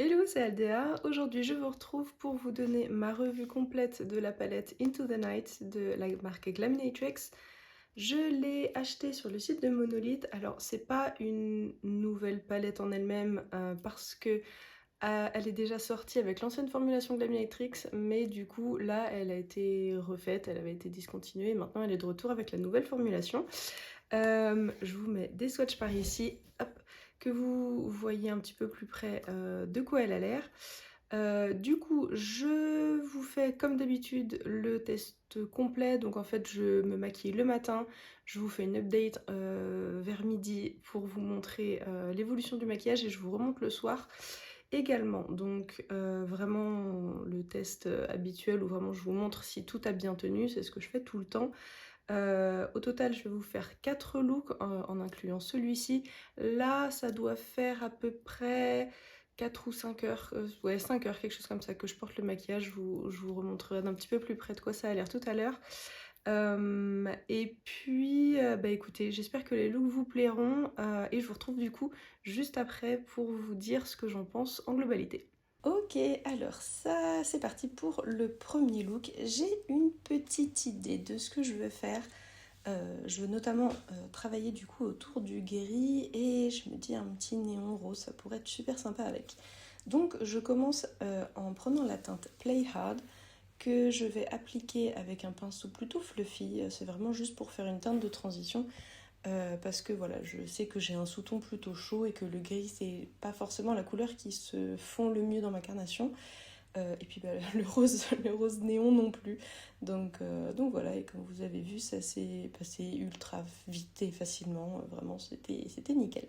Hello, c'est Aldea. Aujourd'hui, je vous retrouve pour vous donner ma revue complète de la palette Into the Night de la marque Glaminatrix. Je l'ai achetée sur le site de Monolith. Alors, c'est pas une nouvelle palette en elle-même parce que elle est déjà sortie avec l'ancienne formulation Glaminatrix, mais du coup, là, elle a été refaite, elle avait été discontinuée et maintenant elle est de retour avec la nouvelle formulation. Je vous mets des swatchs par ici, hop, que vous voyez un petit peu plus près de quoi elle a l'air. Du coup, je vous fais comme d'habitude le test complet. Donc en fait, je me maquille le matin, je vous fais une update vers midi pour vous montrer l'évolution du maquillage et je vous remonte le soir également. Donc vraiment le test habituel où vraiment je vous montre si tout a bien tenu, c'est ce que je fais tout le temps. Au total, je vais vous faire 4 looks en incluant celui-ci. Là, ça doit faire à peu près 4 ou 5 heures, ouais 5 heures, quelque chose comme ça, que je porte le maquillage. Je vous remontrerai d'un petit peu plus près de quoi ça a l'air tout à l'heure. Et puis, bah écoutez, j'espère que les looks vous plairont et je vous retrouve du coup juste après pour vous dire ce que j'en pense en globalité. Ok, alors ça c'est parti pour le premier look. J'ai une petite idée de ce que je veux faire. Je veux notamment travailler du coup autour du gris et je me dis un petit néon rose, ça pourrait être super sympa avec. Donc je commence en prenant la teinte Play Hard que je vais appliquer avec un pinceau plutôt fluffy. C'est vraiment juste pour faire une teinte de transition. Parce que voilà, je sais que j'ai un sous-ton plutôt chaud et que le gris c'est pas forcément la couleur qui se fond le mieux dans ma carnation. Et puis bah, le rose néon non plus. Donc voilà, et comme vous avez vu, ça s'est passé ultra vite et facilement. Vraiment, c'était nickel.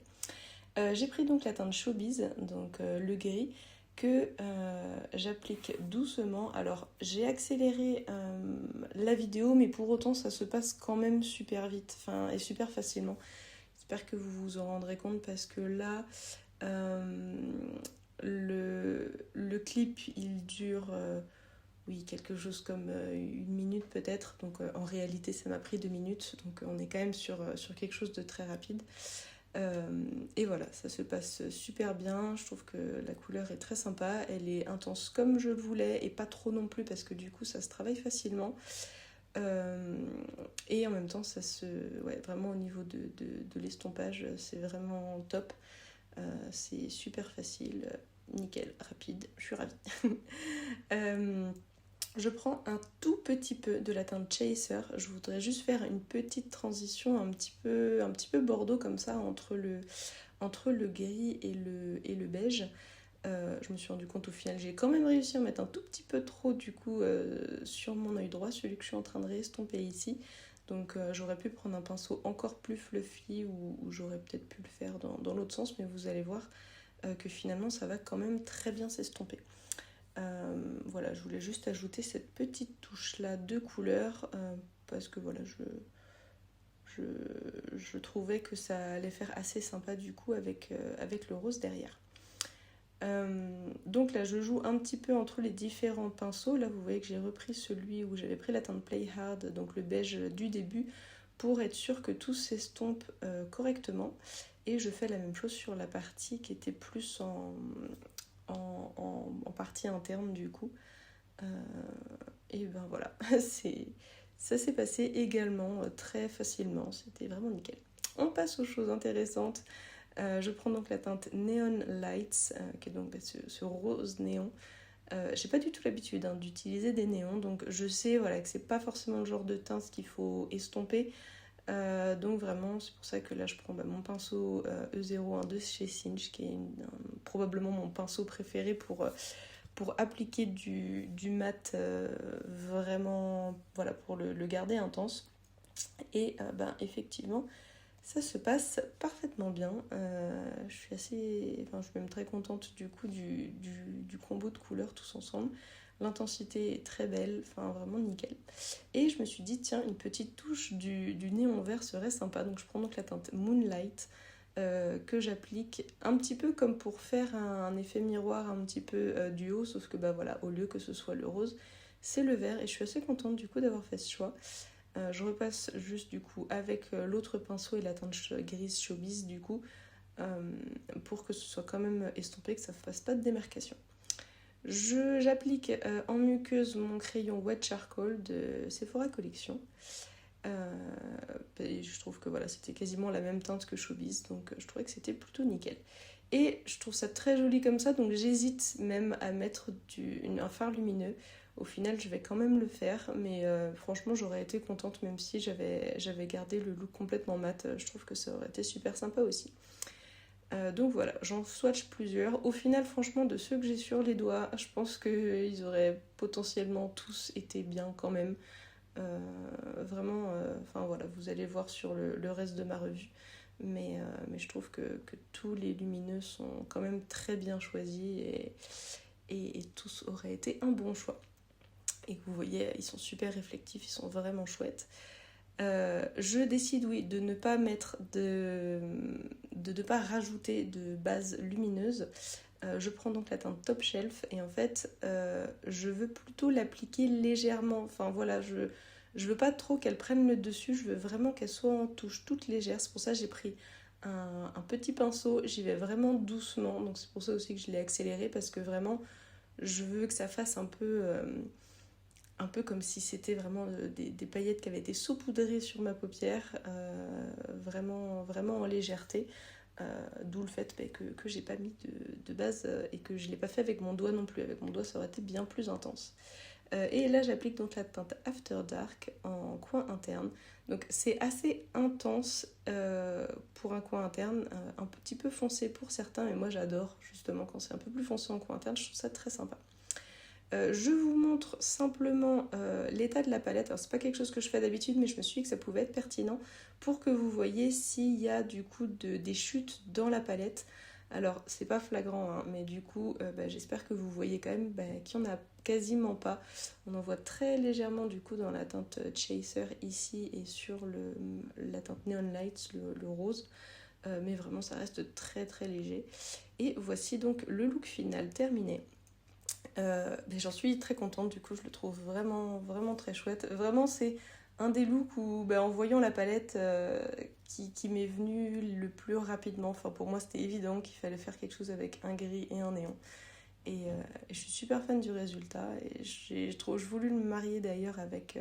J'ai pris donc la teinte Showbiz, donc le gris, que j'applique doucement. Alors j'ai accéléré la vidéo, mais pour autant ça se passe quand même super vite, enfin et super facilement. J'espère que vous vous en rendrez compte parce que là, euh, le clip il dure oui, quelque chose comme une minute peut-être. Donc en réalité ça m'a pris 2 minutes. Donc on est quand même sur quelque chose de très rapide. Et voilà, ça se passe super bien. Je trouve que la couleur est très sympa. Elle est intense comme je le voulais et pas trop non plus parce que du coup ça se travaille facilement. Et en même temps, ouais, vraiment au niveau de l'estompage, c'est vraiment top. C'est super facile, nickel, rapide. Je suis ravie. euh, je prends un tout petit peu de la teinte Chaser. Je voudrais juste faire une petite transition un petit peu bordeaux comme ça entre le gris et le beige. Je me suis rendu compte au final, j'ai quand même réussi à mettre un tout petit peu trop du coup sur mon œil droit, celui que je suis en train de réestomper ici. Donc j'aurais pu prendre un pinceau encore plus fluffy ou j'aurais peut-être pu le faire dans l'autre sens, mais vous allez voir que finalement ça va quand même très bien s'estomper. Voilà, je voulais juste ajouter cette petite touche là de couleur parce que voilà, je, je trouvais que ça allait faire assez sympa du coup avec le rose derrière. Donc là je joue un petit peu entre les différents pinceaux. Là vous voyez que j'ai repris celui où j'avais pris la teinte Play Hard, donc le beige du début, pour être sûr que tout s'estompe correctement. Et je fais la même chose sur la partie qui était plus en partie interne du coup. Et ben voilà, ça s'est passé également très facilement, c'était vraiment nickel. On passe aux choses intéressantes. Je prends donc la teinte Neon Lights, qui est donc ce rose néon. J'ai pas du tout l'habitude d'utiliser des néons, donc je sais voilà, que c'est pas forcément le genre de teinte qu'il faut estomper. Donc vraiment, c'est pour ça que là je prends mon pinceau E012 de chez Cinch, qui est probablement mon pinceau préféré pour appliquer du mat vraiment, voilà, pour le garder intense. Et effectivement, ça se passe parfaitement bien. Je suis je suis même très contente du coup du combo de couleurs tous ensemble. L'intensité est très belle, enfin vraiment nickel. Et je me suis dit, tiens, une petite touche du néon vert serait sympa. Donc je prends donc la teinte Moonlight que j'applique un petit peu comme pour faire un effet miroir un petit peu du haut, sauf que voilà, au lieu que ce soit le rose, c'est le vert. Et je suis assez contente du coup d'avoir fait ce choix. Je repasse juste du coup avec l'autre pinceau et la teinte grise Showbiz du coup pour que ce soit quand même estompé, que ça ne fasse pas de démarcation. J'applique en muqueuse mon crayon Wet Charcoal de Sephora Collection. Et je trouve que voilà, c'était quasiment la même teinte que Showbiz, donc je trouvais que c'était plutôt nickel. Et je trouve ça très joli comme ça, donc j'hésite même à mettre un fard lumineux. Au final, je vais quand même le faire, mais franchement, j'aurais été contente même si j'avais gardé le look complètement mat. Je trouve que ça aurait été super sympa aussi. Donc voilà, j'en swatch plusieurs. Au final, franchement, de ceux que j'ai sur les doigts, je pense qu'ils auraient potentiellement tous été bien quand même. Vraiment, enfin voilà, vous allez voir sur le reste de ma revue. Mais je trouve que tous les lumineux sont quand même très bien choisis et tous auraient été un bon choix. Et que vous voyez, ils sont super réflectifs, ils sont vraiment chouettes. Je décide, oui, de ne pas mettre de ne pas rajouter de base lumineuse. Je prends donc la teinte Top Shelf et en fait, je veux plutôt l'appliquer légèrement. Enfin voilà, je veux pas trop qu'elle prenne le dessus, je veux vraiment qu'elle soit en touche toute légère. C'est pour ça que j'ai pris un petit pinceau, j'y vais vraiment doucement. Donc c'est pour ça aussi que je l'ai accéléré parce que vraiment, je veux que ça fasse un peu comme si c'était vraiment des paillettes qui avaient été saupoudrées sur ma paupière, vraiment, vraiment en légèreté. D'où le fait que j'ai pas mis de base et que je l'ai pas fait avec mon doigt non plus. Avec mon doigt, ça aurait été bien plus intense. Et là, j'applique donc la teinte After Dark en coin interne. Donc c'est assez intense pour un coin interne, un petit peu foncé pour certains, mais moi j'adore justement quand c'est un peu plus foncé en coin interne, je trouve ça très sympa. Je vous montre simplement l'état de la palette. Alors c'est pas quelque chose que je fais d'habitude, mais je me suis dit que ça pouvait être pertinent pour que vous voyez s'il y a du coup des chutes dans la palette. Alors c'est pas flagrant, hein, mais du coup j'espère que vous voyez quand même qu'il n'y en a quasiment pas. On en voit très légèrement du coup dans la teinte Chaser ici et sur la teinte Neon Lights, le rose. Mais vraiment ça reste très très léger. Et voici donc le look final terminé. J'en suis très contente, du coup je le trouve vraiment vraiment très chouette. Vraiment c'est un des looks où en voyant la palette qui m'est venu le plus rapidement. Enfin pour moi c'était évident qu'il fallait faire quelque chose avec un gris et un néon. Et je suis super fan du résultat et j'ai voulu me marier d'ailleurs avec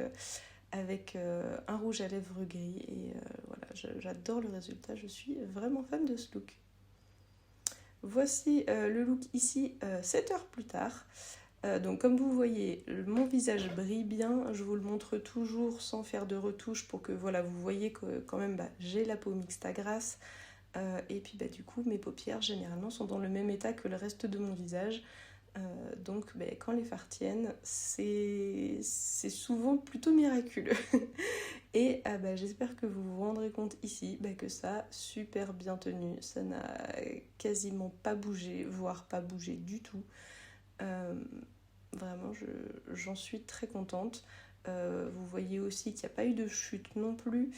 un rouge à lèvres gris et voilà, j'adore le résultat, je suis vraiment fan de ce look. Voici le look ici 7 heures plus tard. Donc comme vous voyez, mon visage brille bien, je vous le montre toujours sans faire de retouches pour que voilà, vous voyez que quand même j'ai la peau mixte à grasse. Et puis du coup mes paupières généralement sont dans le même état que le reste de mon visage. Donc quand les fards tiennent, c'est souvent plutôt miraculeux. Et j'espère que vous vous rendrez compte ici que ça a super bien tenu. Ça n'a quasiment pas bougé, voire pas bougé du tout. Vraiment, j'en suis très contente. Vous voyez aussi qu'il n'y a pas eu de chute non plus.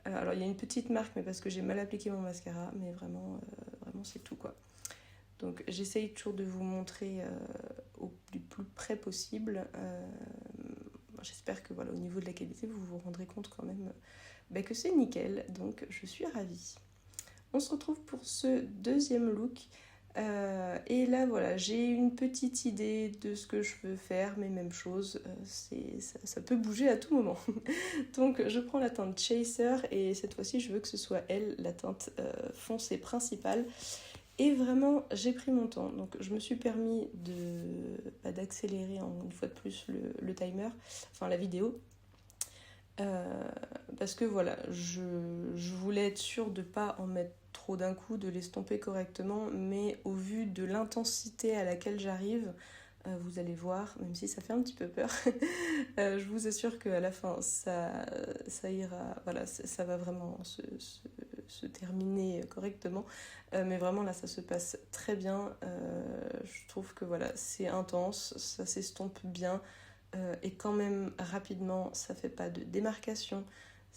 Alors il y a une petite marque, mais parce que j'ai mal appliqué mon mascara, mais vraiment, vraiment c'est tout quoi. Donc j'essaye toujours de vous montrer du plus près possible. J'espère que voilà, au niveau de la qualité, vous vous rendrez compte quand même que c'est nickel. Donc je suis ravie. On se retrouve pour ce deuxième look. Et là voilà, j'ai une petite idée de ce que je veux faire, mais même chose, ça peut bouger à tout moment. Donc je prends la teinte Chaser et cette fois-ci je veux que ce soit elle, la teinte foncée principale. Et vraiment, j'ai pris mon temps. Donc, je me suis permis d'accélérer une fois de plus le timer, enfin la vidéo. Parce que voilà, je voulais être sûre de ne pas en mettre trop d'un coup, de l'estomper correctement. Mais au vu de l'intensité à laquelle j'arrive, vous allez voir, même si ça fait un petit peu peur, je vous assure qu'à la fin, ça ira, voilà, ça va vraiment se terminer correctement. Mais vraiment, là, ça se passe très bien. Je trouve que voilà, c'est intense, ça s'estompe bien. Et quand même, rapidement, ça fait pas de démarcation.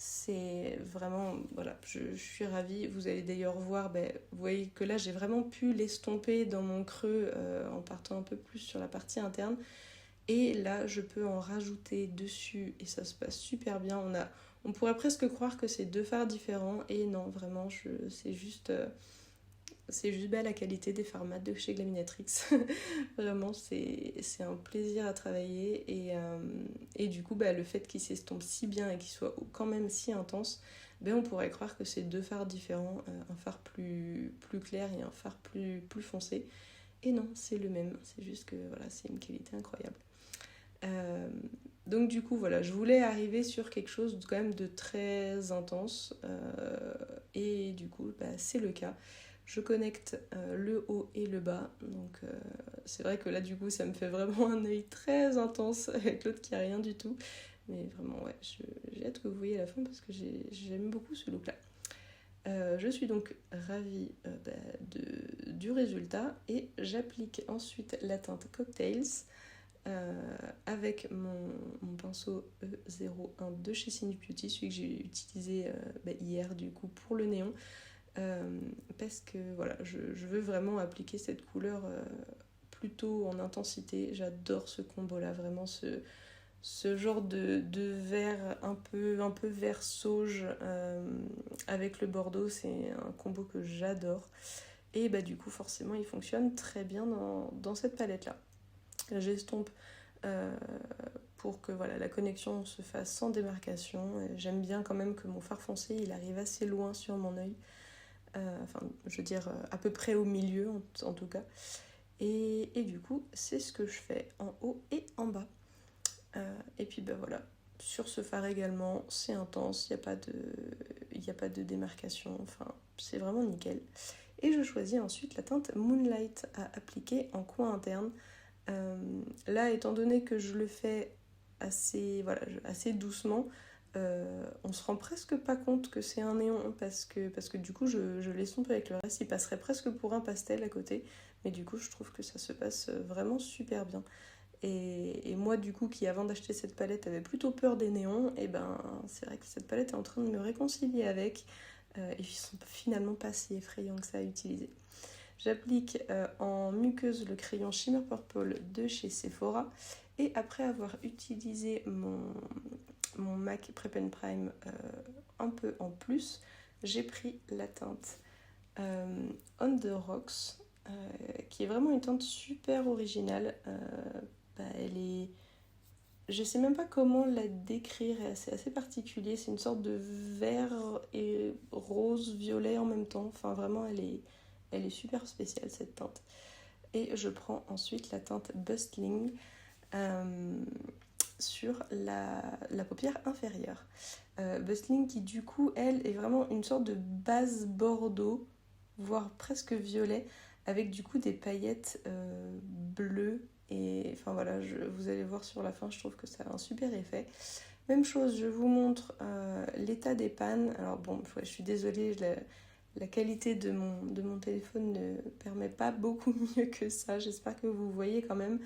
C'est vraiment, voilà, je suis ravie. Vous allez d'ailleurs voir, vous voyez que là j'ai vraiment pu l'estomper dans mon creux en partant un peu plus sur la partie interne. Et là je peux en rajouter dessus et ça se passe super bien. On pourrait presque croire que c'est deux fards différents et non, vraiment, c'est juste c'est juste la qualité des fards mat de chez Glaminatrix. Vraiment, c'est un plaisir à travailler. Et du coup, le fait qu'il s'estompe si bien et qu'il soit quand même si intense, on pourrait croire que c'est deux fards différents, un fard plus clair et un fard plus foncé. Et non, c'est le même, c'est juste que voilà, c'est une qualité incroyable. Donc du coup, voilà, je voulais arriver sur quelque chose quand même de très intense. Et du coup, c'est le cas. Je connecte le haut et le bas. Donc c'est vrai que là, du coup, ça me fait vraiment un œil très intense avec l'autre qui a rien du tout. Mais vraiment, ouais, j'ai hâte que vous voyez la fin parce que j'aime beaucoup ce look-là. Je suis donc ravie du résultat et j'applique ensuite la teinte Cocktails avec mon pinceau E01 de chez Cindy Beauty, celui que j'ai utilisé hier du coup pour le néon, parce que voilà, je veux vraiment appliquer cette couleur plutôt en intensité. J'adore ce combo là, vraiment ce genre de vert un peu vert sauge avec le bordeaux, c'est un combo que j'adore. Et du coup forcément il fonctionne très bien dans cette palette là. J'estompe pour que voilà, la connexion se fasse sans démarcation. J'aime bien quand même que mon fard foncé il arrive assez loin sur mon œil, enfin je veux dire à peu près au milieu en tout cas. Et du coup c'est ce que je fais en haut et en bas. Et puis voilà, sur ce fard également, c'est intense, il n'y a pas de démarcation, enfin c'est vraiment nickel. Et je choisis ensuite la teinte Moonlight à appliquer en coin interne. Là, étant donné que je le fais assez doucement, on se rend presque pas compte que c'est un néon parce que du coup je l'estompe avec le reste, il passerait presque pour un pastel à côté, mais du coup je trouve que ça se passe vraiment super bien. Et moi du coup qui avant d'acheter cette palette avait plutôt peur des néons, et c'est vrai que cette palette est en train de me réconcilier avec, et ils sont finalement pas si effrayants que ça à utiliser. J'applique en muqueuse le crayon Shimmer Purple de chez Sephora, et après avoir utilisé mon MAC Prep and Prime un peu en plus, j'ai pris la teinte On The Rocks, qui est vraiment une teinte super originale. Elle est... Je sais même pas comment la décrire, c'est assez particulier, c'est une sorte de vert et rose, violet en même temps, enfin vraiment elle est super spéciale cette teinte. Et je prends ensuite la teinte Bustling sur la paupière inférieure. Bustling qui du coup elle est vraiment une sorte de base bordeaux, voire presque violet, avec du coup des paillettes bleues. Et enfin voilà, vous allez voir sur la fin, je trouve que ça a un super effet. Même chose, je vous montre l'état des pannes. Alors bon, je suis désolée, la qualité de mon téléphone ne permet pas beaucoup mieux que ça. J'espère que vous voyez quand même.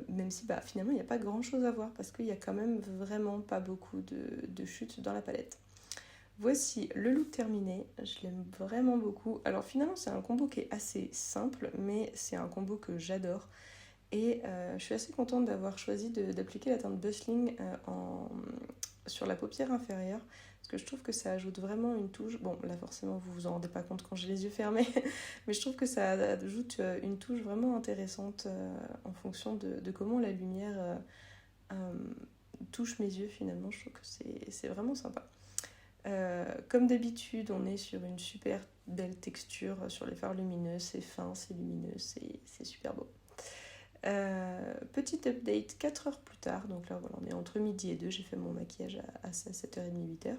Même si finalement il n'y a pas grand chose à voir parce qu'il n'y a quand même vraiment pas beaucoup de chutes dans la palette. Voici le look terminé, je l'aime vraiment beaucoup. Alors finalement c'est un combo qui est assez simple, mais c'est un combo que j'adore. Et je suis assez contente d'avoir choisi d'appliquer la teinte Bustling sur la paupière inférieure, parce que je trouve que ça ajoute vraiment une touche. Bon, là forcément vous vous en rendez pas compte quand j'ai les yeux fermés, mais je trouve que ça ajoute une touche vraiment intéressante en fonction de comment la lumière touche mes yeux finalement. Je trouve que c'est vraiment sympa. Comme d'habitude, on est sur une super belle texture sur les fards lumineux, c'est fin, c'est lumineux, c'est super beau. Petit update 4 heures plus tard, donc là voilà, on est entre midi et 2, j'ai fait mon maquillage à 7h30, 8h.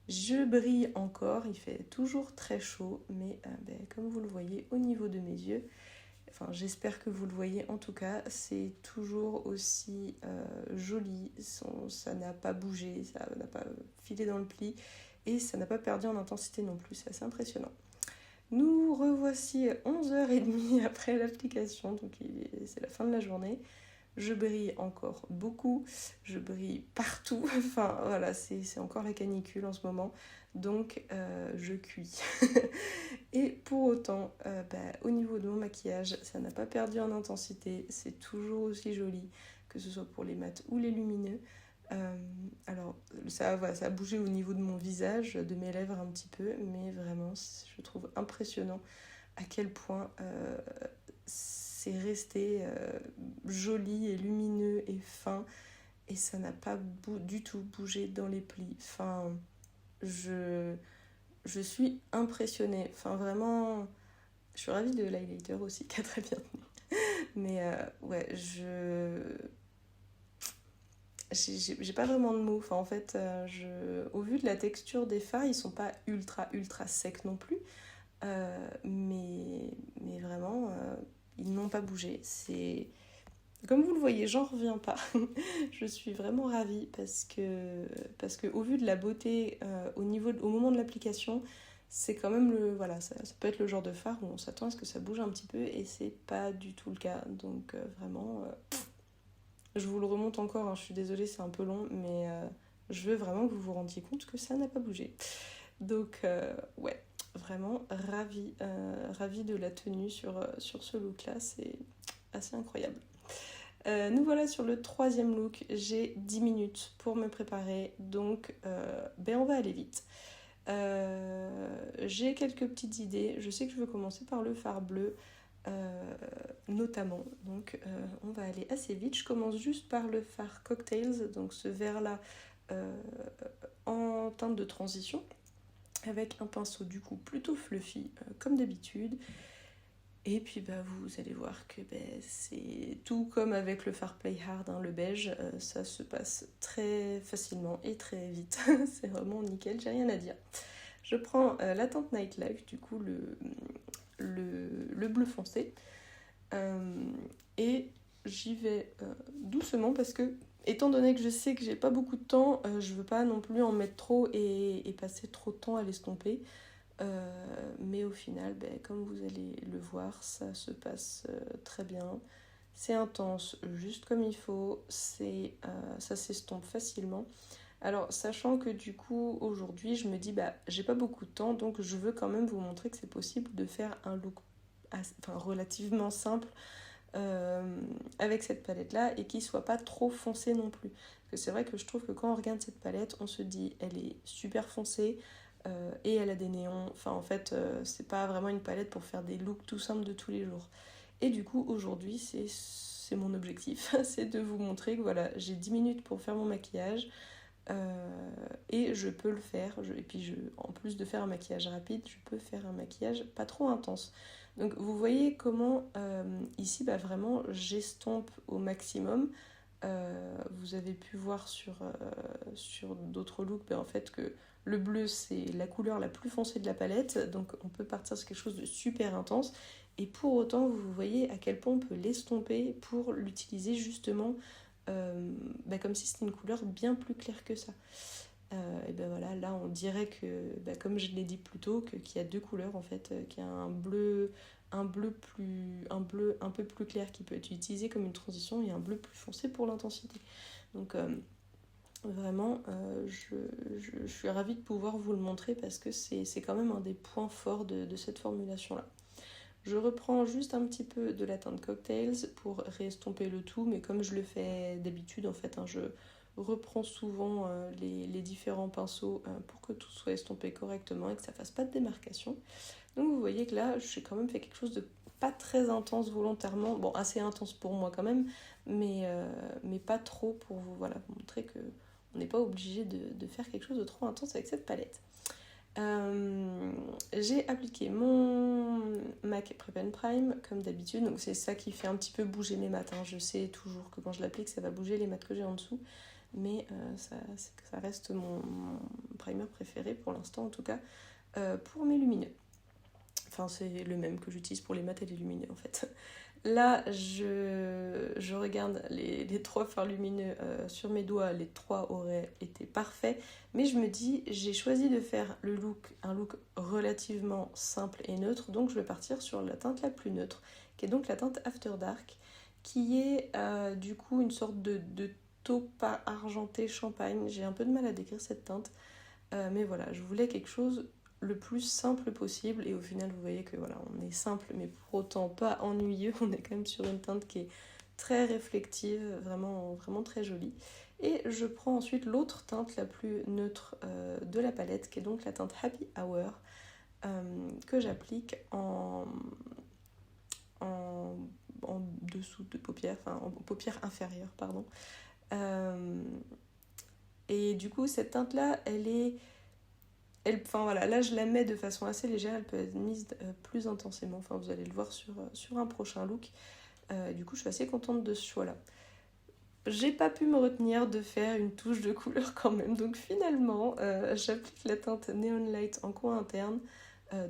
Je brille encore, il fait toujours très chaud, mais comme vous le voyez au niveau de mes yeux, enfin j'espère que vous le voyez en tout cas, c'est toujours aussi joli, ça n'a pas bougé, ça n'a pas filé dans le pli, et ça n'a pas perdu en intensité non plus, c'est assez impressionnant. Nous revoici 11h30 après l'application, donc c'est la fin de la journée. Je brille encore beaucoup, je brille partout, enfin voilà, c'est encore la canicule en ce moment, donc je cuis. Et pour autant, au niveau de mon maquillage, ça n'a pas perdu en intensité, c'est toujours aussi joli, que ce soit pour les mats ou les lumineux. Euh, alors, voilà, ça a bougé au niveau de mon visage, de mes lèvres un petit peu, mais vraiment, je trouve impressionnant à quel point c'est resté joli et lumineux et fin, et ça n'a pas du tout bougé dans les plis. Enfin, je, je suis impressionnée. Enfin, vraiment, je suis ravie de l'highlighter aussi, qui a très bien tenu. Mais ouais, j'ai pas vraiment de mots. Enfin, en fait, au vu de la texture des fards, ils sont pas ultra secs non plus. Mais vraiment, ils n'ont pas bougé. C'est comme vous le voyez, j'en reviens pas. Je suis vraiment ravie parce que au vu de la beauté, au moment de l'application, c'est quand même voilà, ça peut être le genre de fard où on s'attend à ce que ça bouge un petit peu et c'est pas du tout le cas. Donc vraiment, je vous le remonte encore, hein, je suis désolée, c'est un peu long, mais je veux vraiment que vous vous rendiez compte que ça n'a pas bougé. Donc ouais, vraiment ravie de la tenue sur ce look-là, c'est assez incroyable. Nous voilà sur le troisième look. J'ai 10 minutes pour me préparer, donc on va aller vite. J'ai quelques petites idées. Je sais que je veux commencer par le fard bleu, notamment. Donc on va aller assez vite. Je commence juste par le fard Cocktails, donc ce vert-là en teinte de transition, avec un pinceau du coup plutôt fluffy, comme d'habitude. Et puis vous allez voir que c'est tout comme avec le fard Play Hard, hein, le beige, ça se passe très facilement et très vite. C'est vraiment nickel, j'ai rien à dire. Je prends la teinte Nightlife, du coup le bleu foncé, et j'y vais doucement parce que, étant donné que je sais que j'ai pas beaucoup de temps, je veux pas non plus en mettre trop et passer trop de temps à l'estomper. Mais au final, comme vous allez le voir, ça se passe très bien. C'est intense, juste comme il faut. Ça s'estompe facilement. Alors, sachant que du coup, aujourd'hui, je me dis, j'ai pas beaucoup de temps, donc je veux quand même vous montrer que c'est possible de faire un look relativement simple avec cette palette-là et qui soit pas trop foncé non plus. Parce que c'est vrai que je trouve que quand on regarde cette palette, on se dit, elle est super foncée, et elle a des néons. Enfin, en fait, c'est pas vraiment une palette pour faire des looks tout simples de tous les jours. Et du coup, aujourd'hui, c'est mon objectif, c'est de vous montrer que voilà, j'ai 10 minutes pour faire mon maquillage, et je peux le faire. Et puis, en plus de faire un maquillage rapide, je peux faire un maquillage pas trop intense. Donc, vous voyez comment ici, vraiment, j'estompe au maximum. Vous avez pu voir sur d'autres looks, en fait, que le bleu, c'est la couleur la plus foncée de la palette, donc on peut partir sur quelque chose de super intense. Et pour autant, vous voyez à quel point on peut l'estomper pour l'utiliser justement comme si c'était une couleur bien plus claire que ça. Et voilà, là on dirait que, comme je l'ai dit plus tôt, qu'il y a deux couleurs en fait, qu'il y a un bleu un peu plus clair qui peut être utilisé comme une transition et un bleu plus foncé pour l'intensité. Donc vraiment, je suis ravie de pouvoir vous le montrer parce que c'est quand même un des points forts de cette formulation-là. Je reprends juste un petit peu de la teinte Cocktails pour réestomper le tout, mais comme je le fais d'habitude, en fait, hein, je reprends souvent les différents pinceaux pour que tout soit estompé correctement et que ça fasse pas de démarcation. Donc vous voyez que là, j'ai quand même fait quelque chose de pas très intense volontairement, bon, assez intense pour moi quand même, mais pas trop pour vous, voilà, vous montrer que on n'est pas obligé de faire quelque chose de trop intense avec cette palette. J'ai appliqué mon MAC Prep Prime comme d'habitude, donc c'est ça qui fait un petit peu bouger mes mates, hein. Je sais toujours que quand je l'applique ça va bouger les mates que j'ai en dessous, mais ça reste mon primer préféré pour l'instant en tout cas, pour mes lumineux. Enfin c'est le même que j'utilise pour les mates et les lumineux en fait. Là, je regarde les trois fards lumineux sur mes doigts, les trois auraient été parfaits, mais je me dis, j'ai choisi de faire un look relativement simple et neutre, donc je vais partir sur la teinte la plus neutre, qui est donc la teinte After Dark, qui est du coup une sorte de taupe argenté champagne. J'ai un peu de mal à décrire cette teinte, mais voilà, je voulais quelque chose le plus simple possible et au final vous voyez que voilà, on est simple mais pour autant pas ennuyeux. On est quand même sur une teinte qui est très réflective, vraiment, vraiment très jolie. Et je prends ensuite l'autre teinte la plus neutre de la palette, qui est donc la teinte Happy Hour, que j'applique en dessous de paupières, enfin en paupières inférieures, pardon. Et du coup, cette teinte-là, enfin voilà, là je la mets de façon assez légère, elle peut être mise plus intensément, enfin vous allez le voir sur un prochain look. Du coup, je suis assez contente de ce choix-là. J'ai pas pu me retenir de faire une touche de couleur quand même, donc finalement, j'applique la teinte Neon Light en coin interne,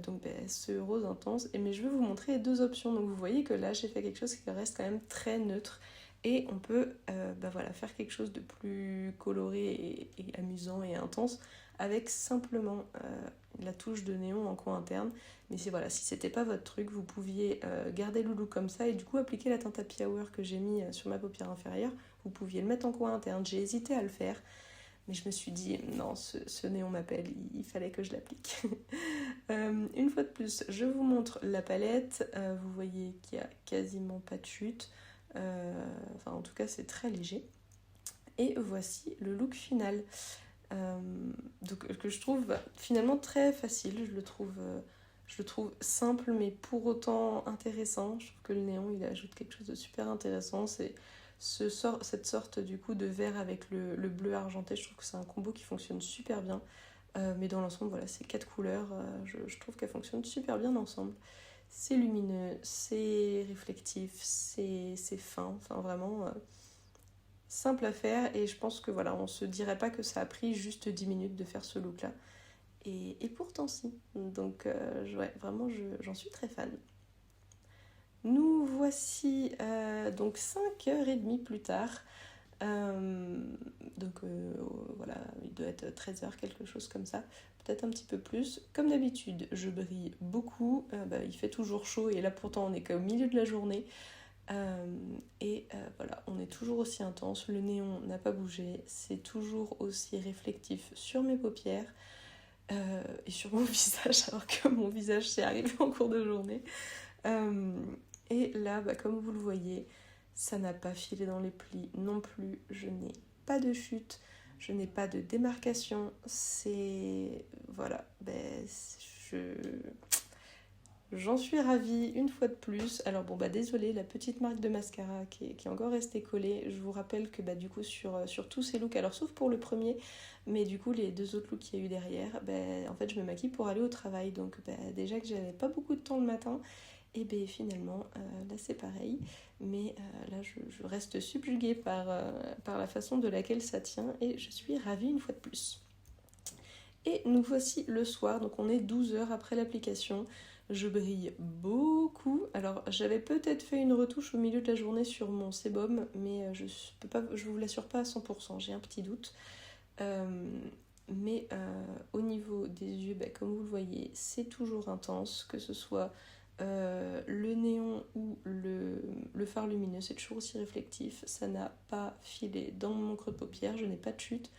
donc ce rose intense, mais je vais vous montrer les deux options. Donc vous voyez que là, j'ai fait quelque chose qui reste quand même très neutre, et on peut voilà, faire quelque chose de plus coloré et amusant et intense avec simplement la touche de néon en coin interne. Mais voilà, si c'était pas votre truc, vous pouviez garder le look comme ça et du coup appliquer la teinte Happy Hour que j'ai mis sur ma paupière inférieure. Vous pouviez le mettre en coin interne. J'ai hésité à le faire, mais je me suis dit non, ce néon m'appelle, il fallait que je l'applique. Une fois de plus, je vous montre la palette. Vous voyez qu'il n'y a quasiment pas de chute. Enfin, en tout cas, c'est très léger. Et voici le look final. Donc, que je trouve finalement très facile. Je le trouve simple, mais pour autant intéressant. Je trouve que le néon, il ajoute quelque chose de super intéressant. C'est cette sorte du coup de vert avec le bleu argenté. Je trouve que c'est un combo qui fonctionne super bien. Mais dans l'ensemble, voilà, ces 4 couleurs, je trouve qu'elles fonctionnent super bien ensemble. C'est lumineux, c'est réflectif, c'est fin. Enfin, vraiment simple à faire. Et je pense que voilà, on se dirait pas que ça a pris juste 10 minutes de faire ce look-là. Et pourtant, si. Donc, ouais, vraiment, j'en suis très fan. Nous voici donc 5h30 plus tard. Voilà, il doit être 13h, quelque chose comme ça, peut-être un petit peu plus. Comme d'habitude, je brille beaucoup, il fait toujours chaud et là pourtant on est qu'au milieu de la journée. Voilà, on est toujours aussi intense, le néon n'a pas bougé, c'est toujours aussi réflectif sur mes paupières et sur mon visage, alors que mon visage s'est arrivé en cours de journée. Et là, comme vous le voyez, ça n'a pas filé dans les plis non plus. Je n'ai pas de chute, je n'ai pas de démarcation. C'est... Voilà, j'en suis ravie une fois de plus. Alors désolée, la petite marque de mascara qui est encore restée collée. Je vous rappelle que du coup sur tous ces looks, alors sauf pour le premier, mais du coup les deux autres looks qu'il y a eu derrière, en fait je me maquille pour aller au travail. Donc déjà que j'avais pas beaucoup de temps le matin, et finalement là c'est pareil. Mais là je reste subjuguée par la façon de laquelle ça tient et je suis ravie une fois de plus. Et nous voici le soir, donc on est 12 heures après l'application. Je brille beaucoup. Alors j'avais peut-être fait une retouche au milieu de la journée sur mon sébum, mais je vous l'assure pas à 100%, j'ai un petit doute. Mais au niveau des yeux, comme vous le voyez, c'est toujours intense, que ce soit le néon ou le fard lumineux, c'est toujours aussi réflectif. Ça n'a pas filé dans mon creux de paupière, je n'ai pas de chute.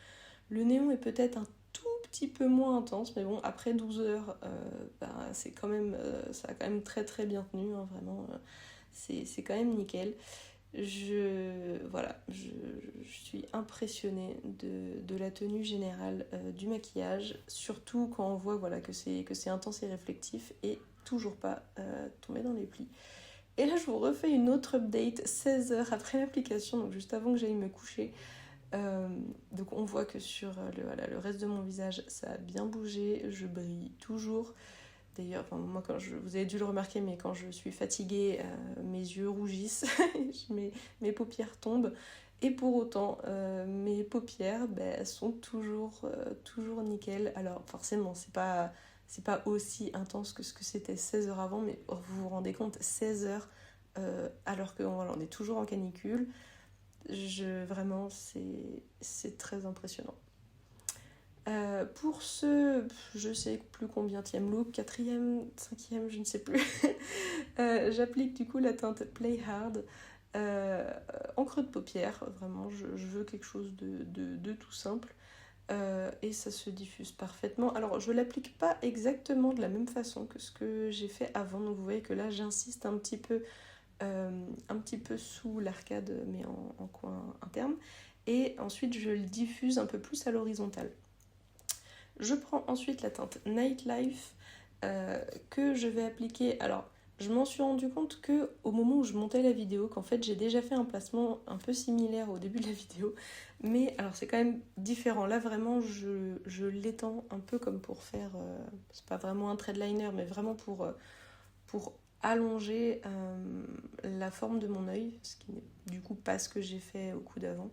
Le néon est peut-être un tout petit peu moins intense, mais bon, après 12 heures, c'est quand même, ça a quand même très très bien tenu, hein, vraiment, c'est quand même nickel. Je suis impressionnée de la tenue générale du maquillage, surtout quand on voit que c'est intense et réflectif et toujours pas tombé dans les plis. Et là, je vous refais une autre update 16 heures après l'application, donc juste avant que j'aille me coucher. Donc on voit que sur le reste de mon visage ça a bien bougé, je brille toujours. D'ailleurs, moi vous avez dû le remarquer, mais quand je suis fatiguée, mes yeux rougissent, mes paupières tombent. Et pour autant, mes paupières sont toujours nickel. Alors forcément, c'est pas aussi intense que ce que c'était 16 heures avant, mais vous vous rendez compte, 16 heures alors qu'on est toujours en canicule. Vraiment, c'est très impressionnant. Pour je sais plus combienième look, 4e, 5e, je ne sais plus, j'applique du coup la teinte Play Hard en creux de paupière. Vraiment, je veux quelque chose de tout simple. Et ça se diffuse parfaitement. Alors, je l'applique pas exactement de la même façon que ce que j'ai fait avant. Donc, vous voyez que là, j'insiste un petit peu sous l'arcade, mais en coin interne. et ensuite je le diffuse un peu plus à l'horizontale. Je prends ensuite la teinte Nightlife que je vais appliquer. Alors, je m'en suis rendu compte que au moment où je montais la vidéo, qu'en fait j'ai déjà fait un placement un peu similaire au début de la vidéo, mais alors c'est quand même différent. Là vraiment je l'étends un peu comme pour faire, c'est pas vraiment un trait de liner, mais vraiment pour allonger la forme de mon œil, ce qui n'est du coup pas ce que j'ai fait au coup d'avant.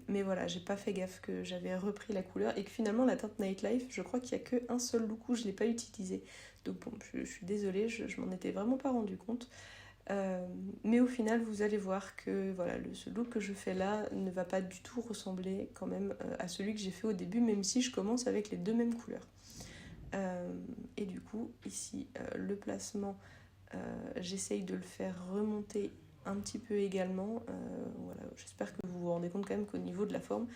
Mais voilà, j'ai pas fait gaffe que j'avais repris la couleur et que finalement la teinte Nightlife, je crois qu'il n'y a qu'un seul look où je l'ai pas utilisé. Donc bon, je suis désolée, je m'en étais vraiment pas rendu compte. Mais au final, vous allez voir que voilà, ce look que je fais là ne va pas du tout ressembler quand même à celui que j'ai fait au début, même si je commence avec les deux mêmes couleurs. Et du coup, ici, le placement, j'essaye de le faire remonter un petit peu également. Voilà, j'espère que vous vous rendez compte quand même qu'au niveau de la forme,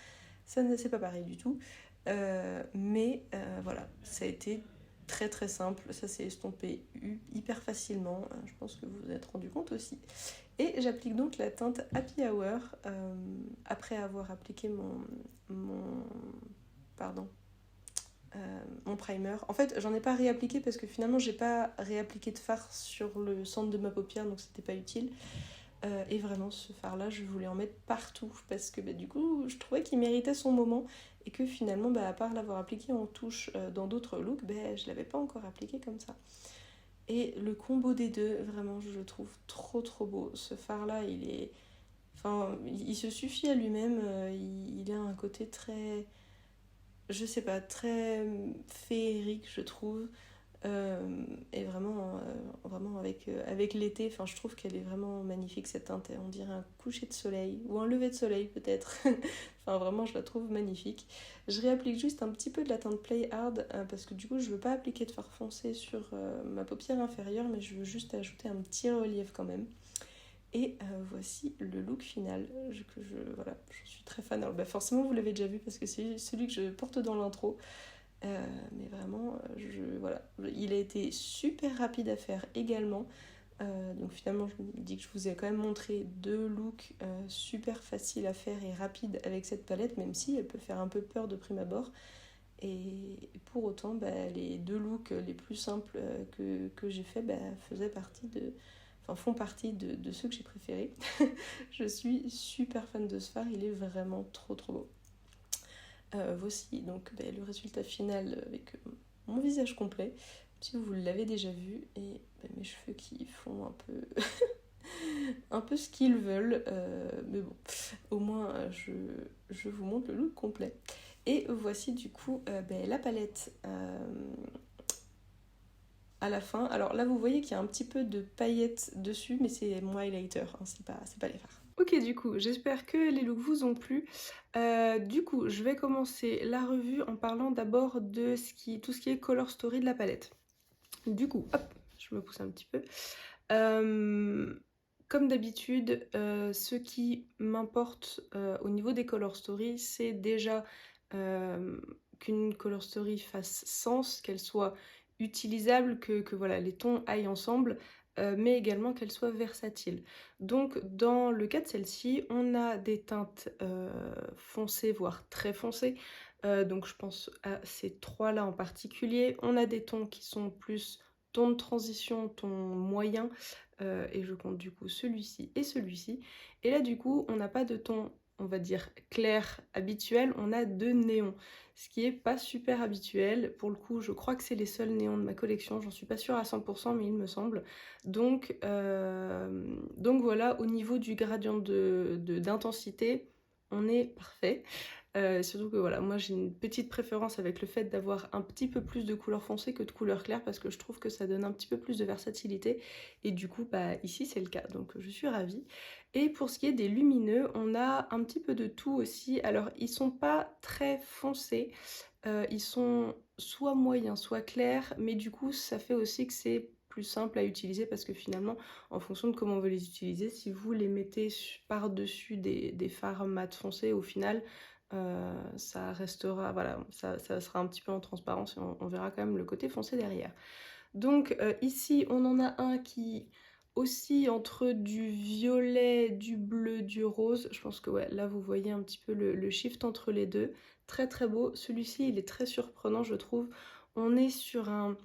ça ne c'est pas pareil du tout. Mais voilà, ça a été très très simple, ça s'est estompé hyper facilement. Je pense que vous vous êtes rendu compte aussi. Et j'applique donc la teinte Happy Hour après avoir appliqué pardon, mon primer. En fait, j'en ai pas réappliqué parce que finalement, j'ai pas réappliqué de fard sur le centre de ma paupière, donc c'était pas utile. Et vraiment, ce fard-là, je voulais en mettre partout parce que du coup, je trouvais qu'il méritait son moment et que finalement, à part l'avoir appliqué en touche dans d'autres looks, je l'avais pas encore appliqué comme ça. Et le combo des deux, vraiment, je le trouve trop trop beau. Ce fard-là, il est... Enfin, il se suffit à lui-même. Il a un côté très... Je sais pas, très féerique, je trouve. Et vraiment, vraiment avec l'été, enfin, je trouve qu'elle est vraiment magnifique cette teinte. On dirait un coucher de soleil ou un lever de soleil peut-être. Enfin, vraiment, je la trouve magnifique. Je réapplique juste un petit peu de la teinte Play Hard parce que du coup, je veux pas appliquer de fard foncé sur ma paupière inférieure, mais je veux juste ajouter un petit relief quand même. Et voici le look final voilà, je suis très fan. Alors forcément vous l'avez déjà vu parce que c'est celui que je porte dans l'intro. Mais vraiment, voilà, il a été super rapide à faire également. Donc finalement, je me dis que je vous ai quand même montré deux looks super faciles à faire et rapides avec cette palette, même si elle peut faire un peu peur de prime abord. Et pour autant, les deux looks les plus simples que j'ai fait font partie de ceux que j'ai préférés. Je suis super fan de ce fard, il est vraiment trop trop beau. Voici donc le résultat final avec mon visage complet, si vous l'avez déjà vu, et mes cheveux qui font un peu un peu ce qu'ils veulent, mais bon, au moins je vous montre le look complet. Et voici du coup la palette à la fin. Alors là vous voyez qu'il y a un petit peu de paillettes dessus, mais c'est mon highlighter, hein, c'est pas les fards. Ok, du coup, j'espère que les looks vous ont plu. Du coup, je vais commencer la revue en parlant d'abord de tout ce qui est color story de la palette. Du coup, hop, je me pousse un petit peu. Comme d'habitude, ce qui m'importe au niveau des color story, c'est déjà qu'une color story fasse sens, qu'elle soit utilisable, que voilà, les tons aillent ensemble, mais également qu'elle soit versatile. Donc dans le cas de celle-ci, on a des teintes foncées, voire très foncées. Donc je pense à ces trois-là en particulier. On a des tons qui sont plus tons de transition, tons moyens, et je compte du coup celui-ci et celui-ci. Et là du coup, on n'a pas de ton, on va dire, clair habituel, on a deux néons, ce qui est pas super habituel. Pour le coup, je crois que c'est les seuls néons de ma collection, j'en suis pas sûre à 100%, mais il me semble. Donc voilà, au niveau du gradient d'intensité, on est parfait. Surtout que voilà, moi j'ai une petite préférence avec le fait d'avoir un petit peu plus de couleur foncée que de couleur claire parce que je trouve que ça donne un petit peu plus de versatilité et du coup ici c'est le cas, donc je suis ravie. Et pour ce qui est des lumineux, on a un petit peu de tout aussi. Alors ils sont pas très foncés, ils sont soit moyens soit clairs, mais du coup ça fait aussi que c'est plus simple à utiliser parce que finalement en fonction de comment on veut les utiliser, si vous les mettez par-dessus des fards mat foncés, au final ça restera, voilà, ça sera un petit peu en transparence et on verra quand même le côté foncé derrière. Donc ici on en a un qui aussi entre du violet, du bleu, du rose. Je pense que ouais, là vous voyez un petit peu le shift entre les deux. Très très beau. Celui-ci, il est très surprenant, je trouve. On est sur un...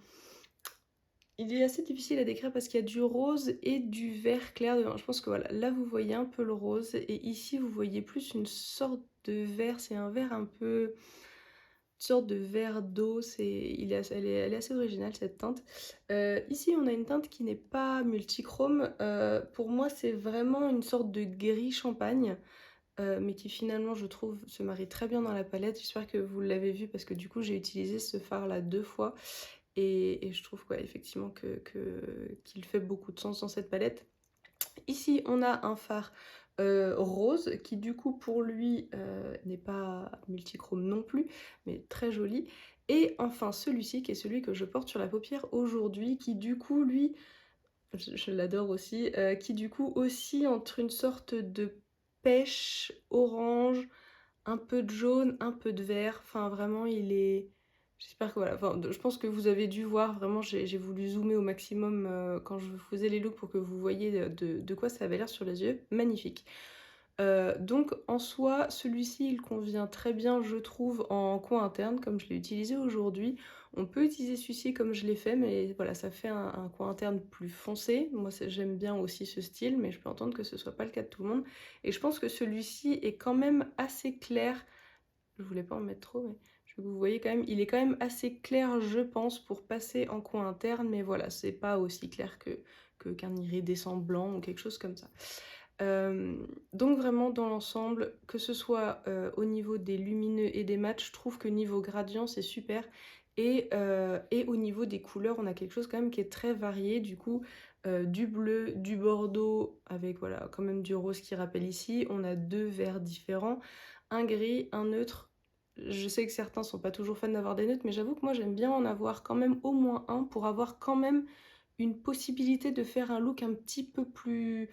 Il est assez difficile à décrire parce qu'il y a du rose et du vert clair dedans. Je pense que voilà, là vous voyez un peu le rose et ici vous voyez plus une sorte de vert. C'est un vert un peu... Une sorte de vert d'eau. Elle est assez originale cette teinte. Ici on a une teinte qui n'est pas multichrome. Pour moi c'est vraiment une sorte de gris champagne. Mais qui finalement je trouve se marie très bien dans la palette. J'espère que vous l'avez vu parce que du coup j'ai utilisé ce fard là 2 fois et je trouve quoi effectivement qu'il fait beaucoup de sens dans cette palette. Ici on a un fard rose qui du coup pour lui n'est pas multichrome non plus mais très joli. Et enfin celui-ci qui est celui que je porte sur la paupière aujourd'hui qui du coup lui, je l'adore aussi, qui du coup aussi entre une sorte de pêche orange, un peu de jaune, un peu de vert, enfin vraiment il est... J'espère que voilà, enfin, je pense que vous avez dû voir, vraiment j'ai voulu zoomer au maximum quand je faisais les looks pour que vous voyez de quoi ça avait l'air sur les yeux, magnifique. Donc en soi, celui-ci il convient très bien je trouve en coin interne comme je l'ai utilisé aujourd'hui. On peut utiliser celui-ci comme je l'ai fait mais voilà ça fait un coin interne plus foncé. Moi j'aime bien aussi ce style mais je peux entendre que ce soit pas le cas de tout le monde. Et je pense que celui-ci est quand même assez clair. Je voulais pas en mettre trop mais vous voyez quand même, il est quand même assez clair je pense pour passer en coin interne mais voilà c'est pas aussi clair qu'un iridescent blanc ou quelque chose comme ça. Donc vraiment dans l'ensemble, que ce soit au niveau des lumineux et des mats, je trouve que niveau gradient c'est super. Et au niveau des couleurs, on a quelque chose quand même qui est très varié. Du coup, du bleu, du bordeaux, avec voilà quand même du rose qui rappelle ici. On a 2 verts différents, un gris, un neutre. Je sais que certains sont pas toujours fans d'avoir des neutres, mais j'avoue que moi j'aime bien en avoir quand même au moins un pour avoir quand même une possibilité de faire un look un petit peu plus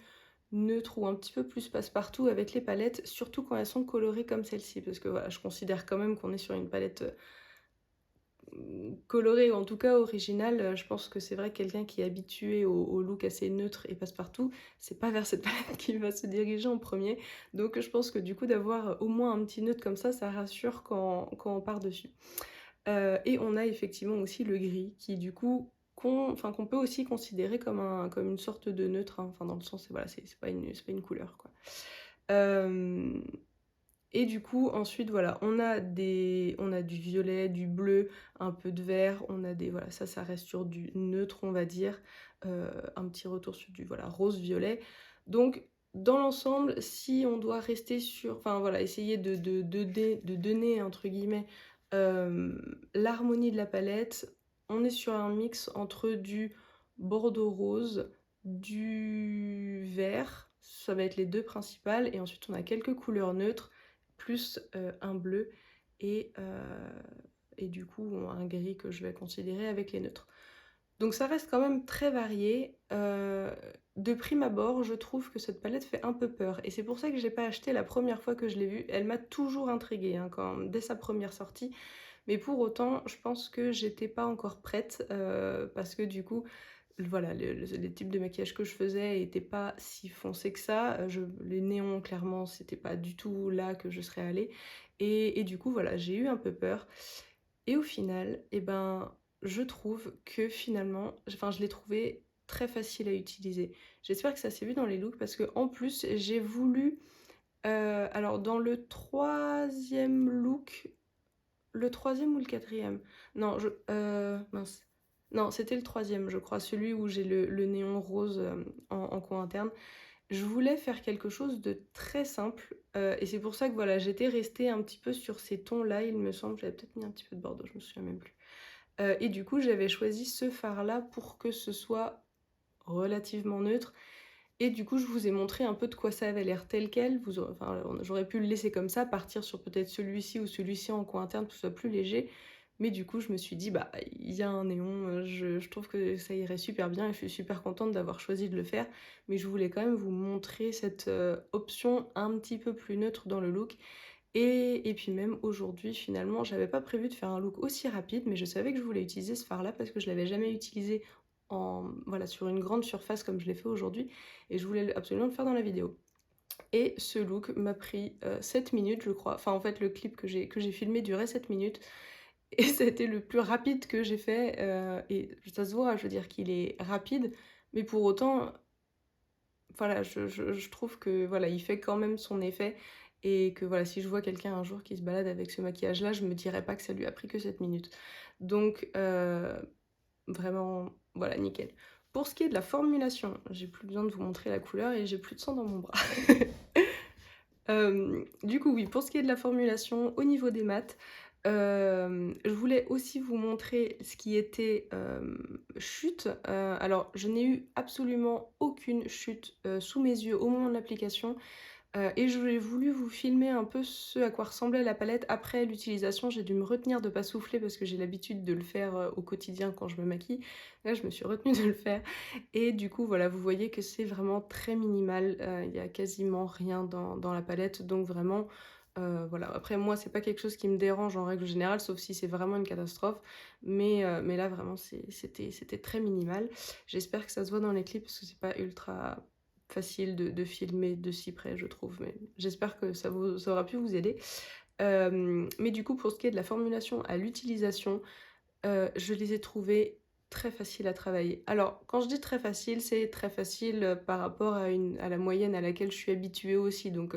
neutre ou un petit peu plus passe-partout avec les palettes, surtout quand elles sont colorées comme celle-ci, parce que voilà, je considère quand même qu'on est sur une palette colorée, ou en tout cas originale. Je pense que c'est vrai que quelqu'un qui est habitué au look assez neutre et passe-partout, c'est pas vers cette palette qu'il va se diriger en premier, donc je pense que du coup d'avoir au moins un petit neutre comme ça rassure quand on part dessus. Et on a effectivement aussi le gris qui du coup qu'on peut aussi considérer comme une sorte de neutre, hein, enfin dans le sens voilà, c'est pas une couleur quoi. Et du coup ensuite voilà, on a du violet, du bleu, un peu de vert, on a des voilà, ça reste sur du neutre on va dire, un petit retour sur du voilà rose-violet. Donc dans l'ensemble, si on doit rester sur enfin voilà, essayer de donner entre guillemets l'harmonie de la palette, on est sur un mix entre du bordeaux rose, du vert, ça va être les deux principales, et ensuite on a quelques couleurs neutres, plus un bleu et du coup un gris que je vais considérer avec les neutres. Donc ça reste quand même très varié. De prime abord, je trouve que cette palette fait un peu peur. Et c'est pour ça que je l'ai pas acheté la première fois que je l'ai vue. Elle m'a toujours intriguée, hein, dès sa première sortie. Mais pour autant, je pense que j'étais pas encore prête. Parce que du coup, voilà, les types de maquillage que je faisais étaient pas si foncés que ça. Les néons, clairement, c'était pas du tout là que je serais allée. Et du coup, voilà, j'ai eu un peu peur. Et au final, eh ben, je trouve que finalement, enfin, je l'ai trouvé très facile à utiliser. J'espère que ça s'est vu dans les looks parce que en plus, j'ai voulu... alors, dans le troisième look, le troisième ou le quatrième? Non, mince. Non, c'était le troisième, je crois, celui où j'ai le néon rose en coin interne. Je voulais faire quelque chose de très simple et c'est pour ça que voilà, j'étais restée un petit peu sur ces tons-là, il me semble. J'avais peut-être mis un petit peu de bordeaux, je me souviens même plus. Et du coup, j'avais choisi ce fard-là pour que ce soit relativement neutre. Et du coup, je vous ai montré un peu de quoi ça avait l'air tel quel. Enfin, j'aurais pu le laisser comme ça, partir sur peut-être celui-ci ou celui-ci en coin interne pour que ce soit plus léger. Mais du coup, je me suis dit, bah, il y a un néon, je trouve que ça irait super bien et je suis super contente d'avoir choisi de le faire. Mais je voulais quand même vous montrer cette option un petit peu plus neutre dans le look. Et puis même aujourd'hui, finalement, j'avais pas prévu de faire un look aussi rapide, mais je savais que je voulais utiliser ce fard-là parce que je l'avais jamais utilisé voilà, sur une grande surface comme je l'ai fait aujourd'hui et je voulais absolument le faire dans la vidéo. Et ce look m'a pris 7 minutes je crois. Enfin en fait le clip que j'ai filmé durait 7 minutes et ça a été le plus rapide que j'ai fait, et ça se voit, je veux dire qu'il est rapide, mais pour autant, voilà, je trouve que, voilà, il fait quand même son effet et que, voilà, si je vois quelqu'un un jour qui se balade avec ce maquillage-là, je me dirais pas que ça lui a pris que 7 minutes. Donc vraiment, voilà, nickel. Pour ce qui est de la formulation, j'ai plus besoin de vous montrer la couleur et j'ai plus de sang dans mon bras. Du coup, oui, pour ce qui est de la formulation, au niveau des maths, je voulais aussi vous montrer ce qui était, chute. Alors je n'ai eu absolument aucune chute, sous mes yeux au moment de l'application. Et j'aurais voulu vous filmer un peu ce à quoi ressemblait la palette après l'utilisation. J'ai dû me retenir de pas souffler parce que j'ai l'habitude de le faire, au quotidien quand je me maquille. Là, je me suis retenue de le faire et du coup, voilà, vous voyez que c'est vraiment très minimal, il y a quasiment rien dans la palette donc vraiment, voilà. Après moi, c'est pas quelque chose qui me dérange en règle générale, sauf si c'est vraiment une catastrophe, mais là vraiment c'était très minimal. J'espère que ça se voit dans les clips parce que c'est pas ultra facile de filmer de si près, je trouve, mais j'espère que ça aura pu vous aider. Mais du coup, pour ce qui est de la formulation à l'utilisation, je les ai trouvés très faciles à travailler. Alors, quand je dis très facile, c'est très facile, par rapport à la moyenne à laquelle je suis habituée aussi. Donc,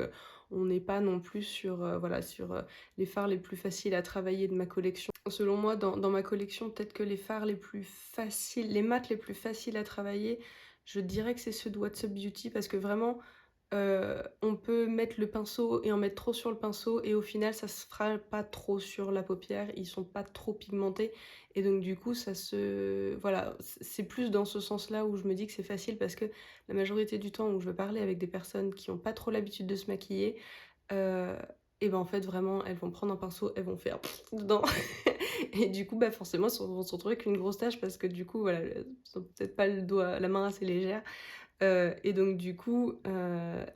on n'est pas non plus sur, voilà, sur, les fards les plus faciles à travailler de ma collection. Selon moi, dans ma collection, peut-être que les fards les plus faciles, les mats les plus faciles à travailler, je dirais que c'est ceux de What's Up Beauty parce que vraiment, on peut mettre le pinceau et en mettre trop sur le pinceau et au final ça se fera pas trop sur la paupière, ils sont pas trop pigmentés et donc du coup ça se voilà, c'est plus dans ce sens-là où je me dis que c'est facile parce que la majorité du temps où je veux parler avec des personnes qui ont pas trop l'habitude de se maquiller, heu et ben, en fait vraiment elles vont prendre un pinceau, elles vont faire dedans et du coup, bah, forcément elles vont se retrouver avec une grosse tache parce que du coup voilà, elles ont peut-être pas la main assez légère. Et donc du coup,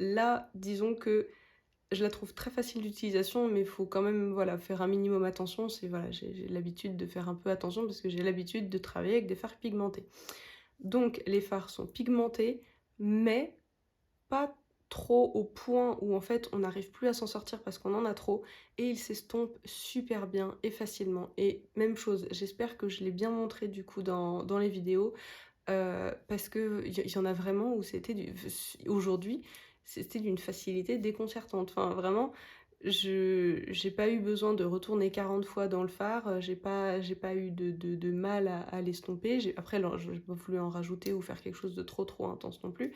là, disons que je la trouve très facile d'utilisation, mais il faut quand même, voilà, faire un minimum attention. C'est voilà, j'ai l'habitude de faire un peu attention parce que j'ai l'habitude de travailler avec des fards pigmentés. Donc les fards sont pigmentés, mais pas trop au point où en fait on n'arrive plus à s'en sortir parce qu'on en a trop et ils s'estompent super bien et facilement. Et même chose, j'espère que je l'ai bien montré du coup dans les vidéos. Parce qu'il y en a vraiment où aujourd'hui, c'était d'une facilité déconcertante. Enfin vraiment, j'ai pas eu besoin de retourner 40 fois dans le fard, j'ai pas eu de mal à l'estomper. Après alors j'ai pas voulu en rajouter ou faire quelque chose de trop intense non plus.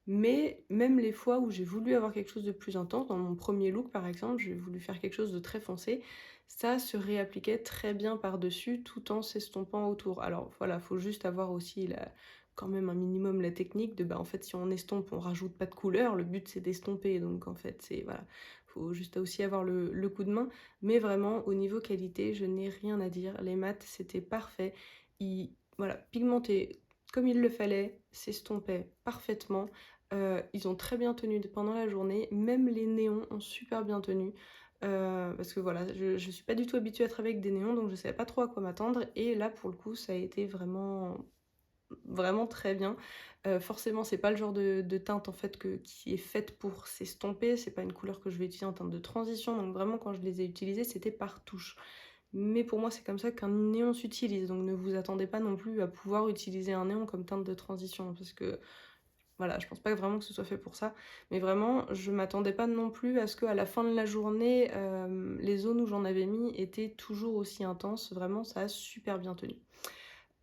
Mais même les fois où j'ai voulu avoir quelque chose de plus intense, dans mon premier look par exemple, j'ai voulu faire quelque chose de très foncé, ça se réappliquait très bien par-dessus tout en s'estompant autour. Alors voilà, faut juste avoir aussi quand même un minimum la technique de, bah, en fait si on estompe, on rajoute pas de couleur, le but c'est d'estomper, donc en fait c'est voilà, faut juste aussi avoir le coup de main. Mais vraiment au niveau qualité, je n'ai rien à dire, les mats c'était parfait, voilà, pigmentés comme il le fallait, s'estompaient parfaitement. Ils ont très bien tenu pendant la journée, même les néons ont super bien tenu, parce que voilà, je suis pas du tout habituée à travailler avec des néons, donc je savais pas trop à quoi m'attendre et là, pour le coup, ça a été vraiment vraiment très bien. Forcément, c'est pas le genre de teinte, en fait, qui est faite pour s'estomper, c'est pas une couleur que je vais utiliser en teinte de transition, donc vraiment, quand je les ai utilisées, c'était par touche. Mais pour moi, c'est comme ça qu'un néon s'utilise, donc ne vous attendez pas non plus à pouvoir utiliser un néon comme teinte de transition, parce que voilà, je pense pas vraiment que ce soit fait pour ça, mais vraiment, je m'attendais pas non plus à ce qu'à la fin de la journée, les zones où j'en avais mis étaient toujours aussi intenses. Vraiment, ça a super bien tenu.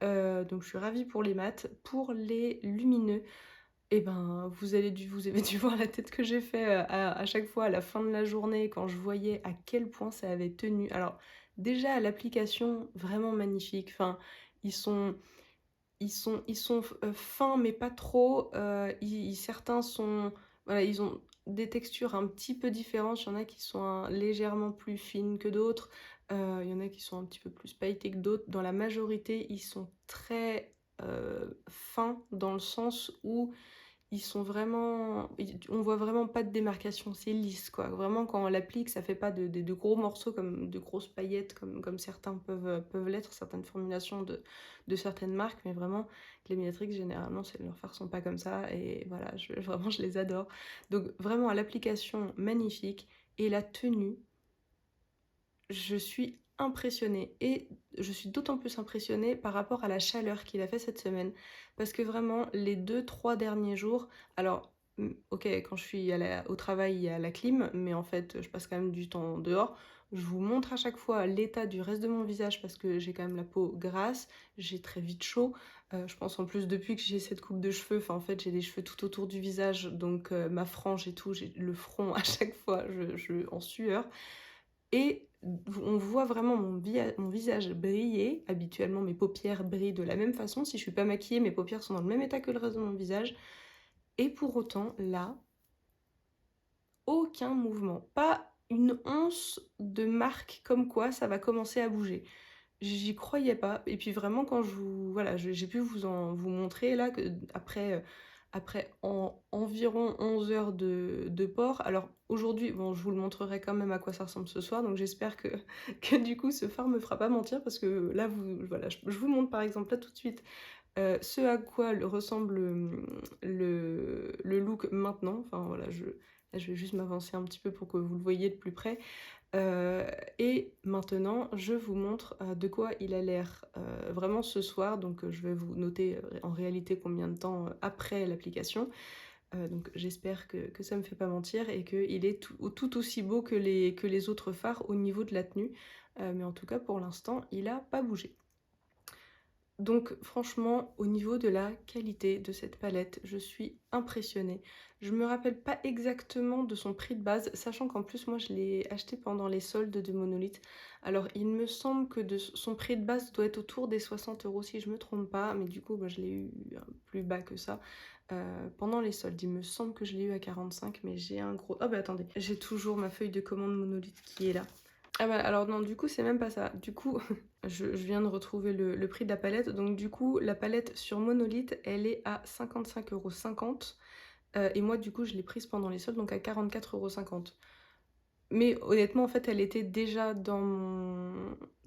Donc je suis ravie pour les mats. Pour les lumineux, et ben, vous avez dû voir la tête que j'ai fait, à chaque fois à la fin de la journée quand je voyais à quel point ça avait tenu. Alors déjà l'application, vraiment magnifique, enfin, ils sont fins mais pas trop, certains sont voilà, ils ont des textures un petit peu différentes. Il y en a qui sont légèrement plus fines que d'autres, il y en a qui sont un petit peu plus pailletées que d'autres. Dans la majorité, ils sont très, fins dans le sens où ils sont vraiment on voit vraiment pas de démarcation, c'est lisse quoi. Vraiment quand on l'applique, ça fait pas de gros morceaux comme de grosses paillettes comme certains peuvent l'être, certaines formulations de certaines marques, mais vraiment Glamminatrix généralement leurs fards sont pas comme ça et voilà, vraiment je les adore. Donc vraiment à l'application magnifique et la tenue, je suis impressionnée et je suis d'autant plus impressionnée par rapport à la chaleur qu'il a fait cette semaine. Parce que vraiment, les 2 3 derniers jours, alors, ok, quand je suis au travail, il y a la clim, mais en fait, je passe quand même du temps dehors. Je vous montre à chaque fois l'état du reste de mon visage parce que j'ai quand même la peau grasse, j'ai très vite chaud. Je pense en plus depuis que j'ai cette coupe de cheveux, enfin en fait j'ai des cheveux tout autour du visage, donc ma frange et tout, j'ai le front à chaque fois, en sueur. Et on voit vraiment mon visage briller. Habituellement, mes paupières brillent de la même façon. Si je suis pas maquillée, mes paupières sont dans le même état que le reste de mon visage. Et pour autant, là, aucun mouvement. Pas une once de marque comme quoi ça va commencer à bouger. J'y croyais pas. Et puis vraiment, quand voilà, j'ai pu vous montrer là que après environ 11 heures de port. Alors aujourd'hui, bon, je vous le montrerai quand même à quoi ça ressemble ce soir. Donc j'espère que, que du coup ce phare me fera pas mentir parce que là, voilà, je vous montre par exemple là tout de suite ce à quoi ressemble le look maintenant. Enfin voilà, là, je vais juste m'avancer un petit peu pour que vous le voyez de plus près. Et maintenant, je vous montre de quoi il a l'air vraiment ce soir. Donc, je vais vous noter en réalité combien de temps après l'application. Donc, j'espère que ça me fait pas mentir et qu'il est tout aussi beau que les autres fards au niveau de la tenue. Mais en tout cas, pour l'instant, il a pas bougé. Donc franchement, au niveau de la qualité de cette palette, je suis impressionnée. Je me rappelle pas exactement de son prix de base, sachant qu'en plus moi je l'ai acheté pendant les soldes de Monolith. Alors il me semble que son prix de base doit être autour des 60 € si je me trompe pas, mais du coup bah, je l'ai eu plus bas que ça. Pendant les soldes, il me semble que je l'ai eu à 45, mais j'ai un gros... Oh bah attendez, j'ai toujours ma feuille de commande Monolith qui est là. Ah bah alors non, du coup c'est même pas ça. Du coup, je viens de retrouver le prix de la palette. Donc du coup, la palette sur Monolith, elle est à 55,50 €. Et moi du coup, je l'ai prise pendant les soldes, donc à 44,50 €. Mais honnêtement, en fait, elle était déjà dans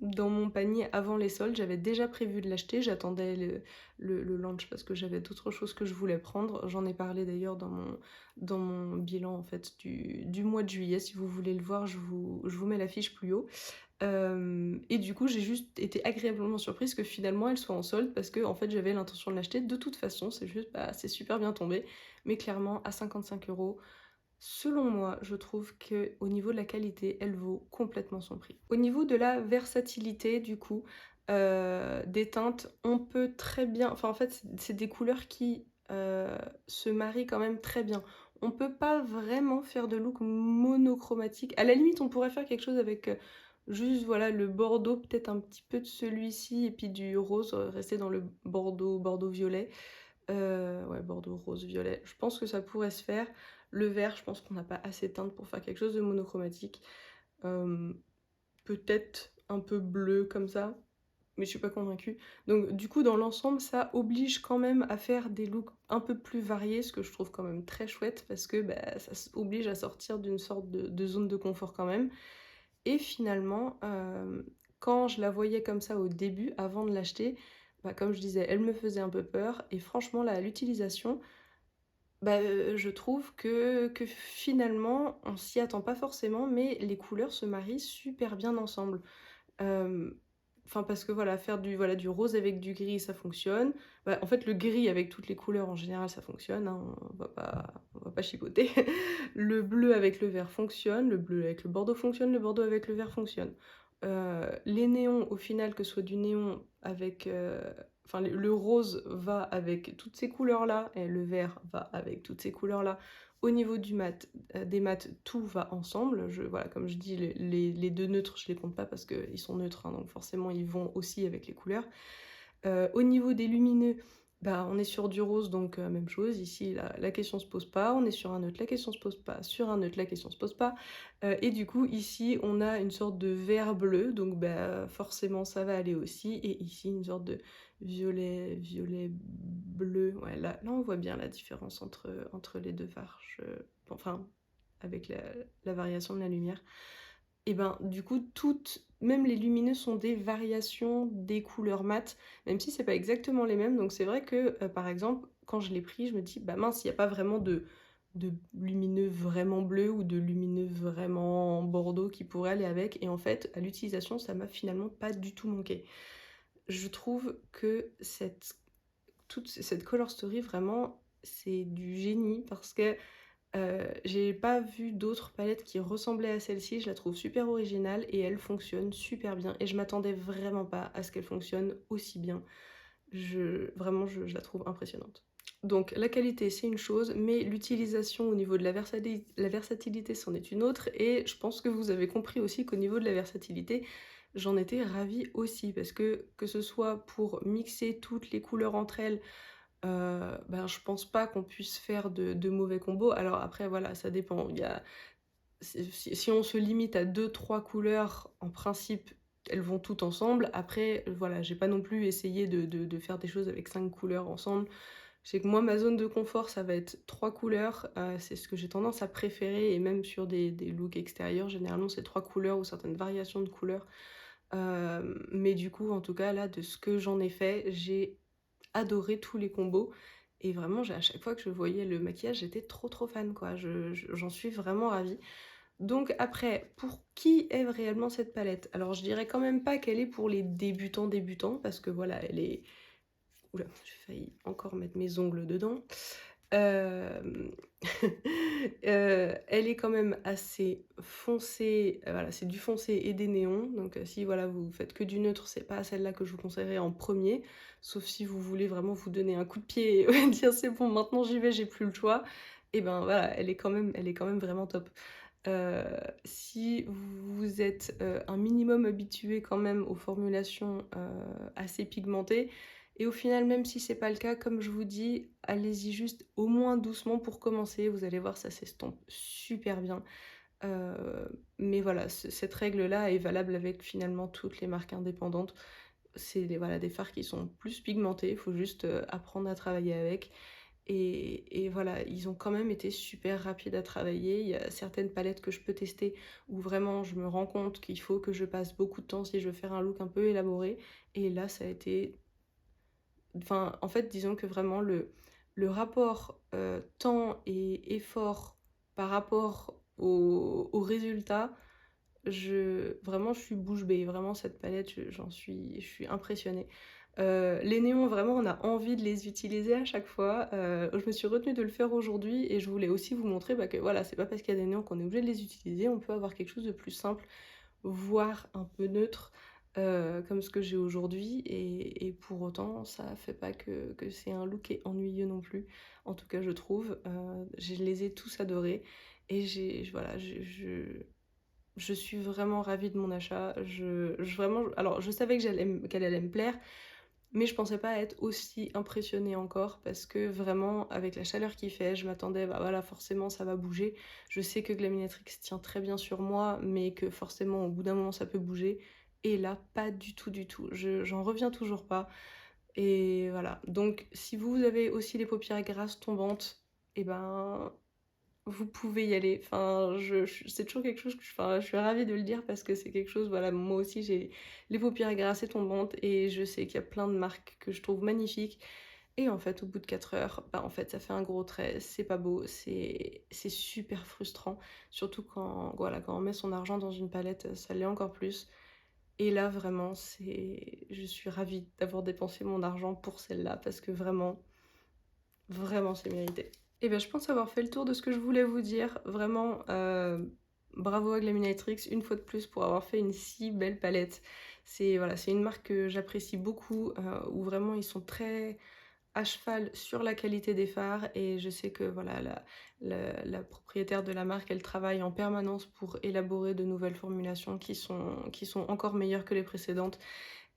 mon panier avant les soldes. J'avais déjà prévu de l'acheter. J'attendais le launch parce que j'avais d'autres choses que je voulais prendre. J'en ai parlé d'ailleurs dans mon bilan en fait, du mois de juillet. Si vous voulez le voir, je vous mets la fiche plus haut. Et du coup, j'ai juste été agréablement surprise que finalement elle soit en solde parce que en fait, j'avais l'intention de l'acheter de toute façon. C'est juste, bah, c'est super bien tombé. Mais clairement, à 55 €. Selon moi, je trouve que au niveau de la qualité, elle vaut complètement son prix. Au niveau de la versatilité, du coup, des teintes, on peut très bien... Enfin, en fait, c'est des couleurs qui se marient quand même très bien. On peut pas vraiment faire de look monochromatique. À la limite, on pourrait faire quelque chose avec juste, voilà, le bordeaux, peut-être un petit peu de celui-ci, et puis du rose, rester dans le bordeaux-violet. Ouais, bordeaux, rose, violet. Je pense que ça pourrait se faire. Le vert, je pense qu'on n'a pas assez de teinte pour faire quelque chose de monochromatique. Peut-être un peu bleu comme ça, mais je suis pas convaincue. Donc du coup, dans l'ensemble, ça oblige quand même à faire des looks un peu plus variés, ce que je trouve quand même très chouette, parce que bah, ça oblige à sortir d'une sorte de zone de confort quand même. Et finalement, quand je la voyais comme ça au début, avant de l'acheter, bah, comme je disais, elle me faisait un peu peur. Et franchement, là, à l'utilisation, bah, je trouve que finalement, on s'y attend pas forcément, mais les couleurs se marient super bien ensemble. Hem, enfin parce que voilà, faire du rose avec du gris, ça fonctionne. Bah, en fait, le gris avec toutes les couleurs en général, ça fonctionne, hein, on va pas chipoter. Le bleu avec le vert fonctionne, le bleu avec le bordeaux fonctionne, le bordeaux avec le vert fonctionne. Les néons, au final, que ce soit du néon avec, enfin le rose va avec toutes ces couleurs-là et le vert va avec toutes ces couleurs-là. Au niveau du mat, des mats, tout va ensemble. Voilà, comme je dis, les 2 neutres, je les compte pas parce qu'ils sont neutres, hein, donc forcément ils vont aussi avec les couleurs. Au niveau des lumineux, Bah, on est sur du rose, donc même chose. Ici, la question se pose pas. On est sur un neutre, la question se pose pas. Sur un neutre, la question se pose pas. Et du coup, ici, on a une sorte de vert bleu, donc bah, forcément, ça va aller aussi. Et ici, une sorte de violet bleu. Ouais, là, on voit bien la différence entre les 2 fards. Enfin, avec la variation de la lumière. Et ben, du coup, toutes même les lumineux sont des variations des couleurs mat, même si c'est pas exactement les mêmes. Donc c'est vrai que, par exemple, quand je l'ai pris, je me dis: «Bah mince, il y a pas vraiment de lumineux vraiment bleu ou de lumineux vraiment bordeaux qui pourraient aller avec», et en fait, à l'utilisation, ça m'a finalement pas du tout manqué. Je trouve que toute cette color story, vraiment, c'est du génie parce que j'ai pas vu d'autres palettes qui ressemblaient à celle-ci, je la trouve super originale et elle fonctionne super bien et je m'attendais vraiment pas à ce qu'elle fonctionne aussi bien. Vraiment, je la trouve impressionnante. Donc la qualité, c'est une chose, mais l'utilisation au niveau de la versatilité, c'en est une autre, et je pense que vous avez compris aussi qu'au niveau de la versatilité, j'en étais ravie aussi parce que ce soit pour mixer toutes les couleurs entre elles. Ben, je pense pas qu'on puisse faire de mauvais combos. Alors après voilà, ça dépend. Il y a si on se limite à deux trois couleurs, en principe, elles vont toutes ensemble. Après, voilà, j'ai pas non plus essayé de faire des choses avec 5 couleurs ensemble. Je sais que moi, ma zone de confort, ça va être 3 couleurs, c'est ce que j'ai tendance à préférer, et même sur des looks extérieurs, généralement, c'est 3 couleurs ou certaines variations de couleurs. Mais du coup, en tout cas, là, de ce que j'en ai fait, j'ai adoré tous les combos, et vraiment, à chaque fois que je voyais le maquillage, j'étais trop, trop fan, quoi. J'en suis vraiment ravie. Donc après, pour qui est réellement cette palette? Alors je dirais quand même pas qu'elle est pour les débutants, débutants, parce que voilà, elle est... Oula, j'ai failli encore mettre mes ongles dedans. Hem, elle est quand même assez foncée, voilà, c'est du foncé et des néons, donc si voilà, vous faites que du neutre, c'est pas celle-là que je vous conseillerais en premier, sauf si vous voulez vraiment vous donner un coup de pied et dire: «C'est bon, maintenant j'y vais, j'ai plus le choix», et ben voilà, elle est quand même vraiment top. Si vous êtes, un minimum habitué quand même aux formulations, assez pigmentées, et au final, même si c'est pas le cas, comme je vous dis, allez-y juste au moins doucement pour commencer. Vous allez voir, ça s'estompe super bien. Mais voilà, cette règle-là est valable avec finalement toutes les marques indépendantes. C'est voilà, des fards qui sont plus pigmentés, il faut juste apprendre à travailler avec. Et voilà, ils ont quand même été super rapides à travailler. Il y a certaines palettes que je peux tester où vraiment je me rends compte qu'il faut que je passe beaucoup de temps si je veux faire un look un peu élaboré. Et là, ça a été... Enfin, en fait, disons que vraiment le rapport temps et effort par rapport au résultat, vraiment, je suis bouche bée. Vraiment, cette palette, je suis impressionnée. Les néons, vraiment, on a envie de les utiliser à chaque fois. Je me suis retenue de le faire aujourd'hui et je voulais aussi vous montrer bah, que voilà, c'est pas parce qu'il y a des néons qu'on est obligé de les utiliser. On peut avoir quelque chose de plus simple, voire un peu neutre, comme ce que j'ai aujourd'hui, et pour autant, ça fait pas que c'est un look qui est ennuyeux non plus. En tout cas, je trouve. Je les ai tous adorés et voilà, je suis vraiment ravie de mon achat. Vraiment, alors je savais que qu'elle allait me plaire, mais je pensais pas être aussi impressionnée encore parce que vraiment, avec la chaleur qu'il fait, je m'attendais, bah voilà, forcément ça va bouger. Je sais que Glaminatrix tient très bien sur moi, mais que forcément au bout d'un moment ça peut bouger. Et là, pas du tout, du tout. J'en reviens toujours pas. Et voilà. Donc, si vous avez aussi les paupières grasses tombantes, et ben, vous pouvez y aller. Enfin, c'est toujours quelque chose que enfin, je suis ravie de le dire parce que c'est quelque chose, voilà, moi aussi j'ai les paupières grassées tombantes et je sais qu'il y a plein de marques que je trouve magnifiques. Et en fait, au bout de 4 heures, bah en fait, ça fait un gros trait, c'est pas beau, c'est super frustrant. Surtout quand, voilà, quand on met son argent dans une palette, ça l'est encore plus. Et là, vraiment, je suis ravie d'avoir dépensé mon argent pour celle-là parce que vraiment, vraiment, c'est mérité. Et ben, je pense avoir fait le tour de ce que je voulais vous dire. Vraiment, bravo à Glaminatrix, une fois de plus, pour avoir fait une si belle palette. Voilà, c'est une marque que j'apprécie beaucoup, où vraiment ils sont très à cheval sur la qualité des fards, et je sais que voilà, la propriétaire de la marque, elle travaille en permanence pour élaborer de nouvelles formulations qui sont encore meilleures que les précédentes.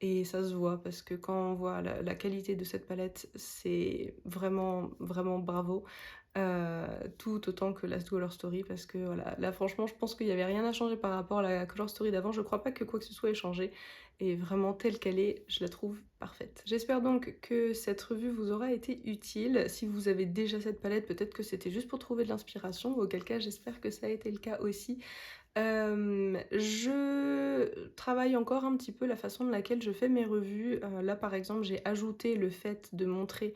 et ça se voit parce que quand on voit la qualité de cette palette, c'est vraiment, vraiment bravo. Tout autant que la Color Story parce que voilà, là franchement je pense qu'il y avait rien à changer par rapport à la Color Story d'avant. Je crois pas que quoi que ce soit ait changé et vraiment telle qu'elle est, je la trouve parfaite. J'espère donc que cette revue vous aura été utile. Si vous avez déjà cette palette, peut-être que c'était juste pour trouver de l'inspiration, auquel cas j'espère que ça a été le cas aussi. Je travaille encore un petit peu la façon de laquelle je fais mes revues. Là, par exemple, j'ai ajouté le fait de montrer,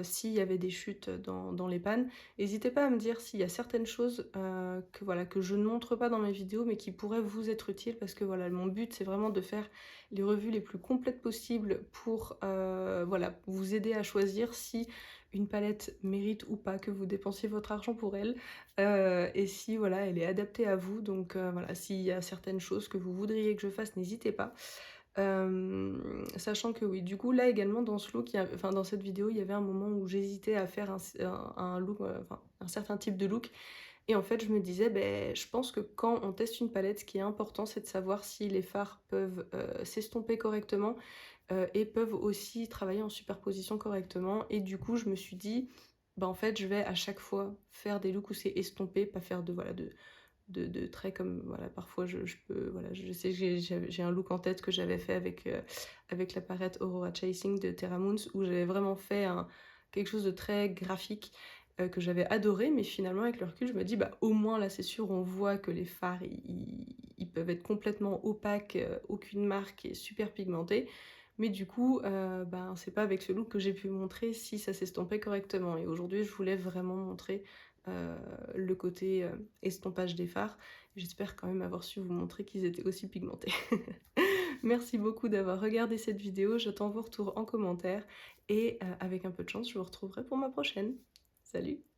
s'il y avait des chutes dans les pannes. N'hésitez pas à me dire s'il y a certaines choses, que voilà, que je ne montre pas dans mes vidéos, mais qui pourraient vous être utiles parce que voilà, mon but, c'est vraiment de faire les revues les plus complètes possibles pour, voilà, vous aider à choisir si une palette mérite ou pas que vous dépensiez votre argent pour elle. Et si voilà, elle est adaptée à vous, donc voilà, s'il y a certaines choses que vous voudriez que je fasse, n'hésitez pas. Sachant que oui, du coup, là également dans ce look, enfin dans cette vidéo, il y avait un moment où j'hésitais à faire un look, enfin un certain type de look et en fait je me disais: ben je pense que quand on teste une palette, ce qui est important, c'est de savoir si les fards peuvent, s'estomper correctement, et peuvent aussi travailler en superposition correctement et du coup, je me suis dit: «Bah, en fait, je vais à chaque fois faire des looks où c'est estompé, pas faire de voilà, de traits comme voilà, parfois je peux voilà, je sais que j'ai un look en tête que j'avais fait avec la palette Aurora Chasing de Terra Moons où j'avais vraiment fait quelque chose de très graphique, que j'avais adoré, mais finalement avec le recul, je me dis: «Bah, au moins là, c'est sûr, on voit que les fards, ils peuvent être complètement opaques, aucune marque et super pigmentés». Mais du coup, ben, c'est pas avec ce look que j'ai pu montrer si ça s'estompait correctement et aujourd'hui, je voulais vraiment montrer, le côté, estompage des fards. J'espère quand même avoir su vous montrer qu'ils étaient aussi pigmentés. Merci beaucoup d'avoir regardé cette vidéo, j'attends vos retours en commentaire et avec un peu de chance, je vous retrouverai pour ma prochaine. Salut!